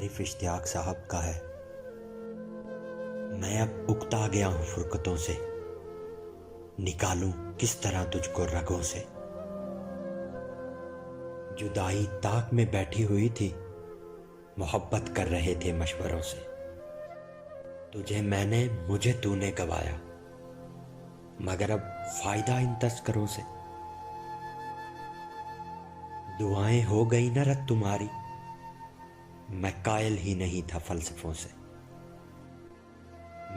तारिफ इश्तियाक साहब का है। मैं अब उकता गया हूं फुरकतों से, निकालूं किस तरह तुझको रगों से। जुदाई ताक में बैठी हुई थी, मोहब्बत कर रहे थे मशवरों से। तुझे मैंने मुझे तूने गवाया, मगर अब फायदा इन तस्करों से। दुआएं हो गई न रद तुम्हारी, मैं कायल ही नहीं था फलसफों से।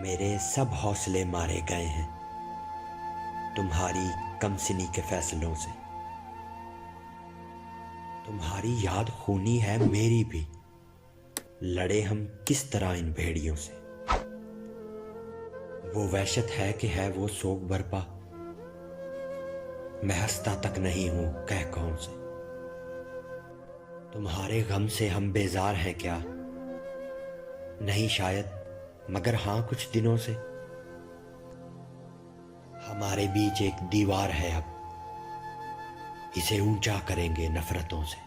मेरे सब हौसले मारे गए हैं तुम्हारी कमसिनी के फैसलों से। तुम्हारी याद खूनी है मेरी भी, लड़े हम किस तरह इन भेड़ियों से। वो वहशत है कि है वो सोग बरपा, मैं हंसता तक नहीं हूं कह कौन से। तुम्हारे गम से हम बेजार हैं क्या, नहीं शायद मगर हां कुछ दिनों से। हमारे बीच एक दीवार है अब, इसे ऊंचा करेंगे नफरतों से।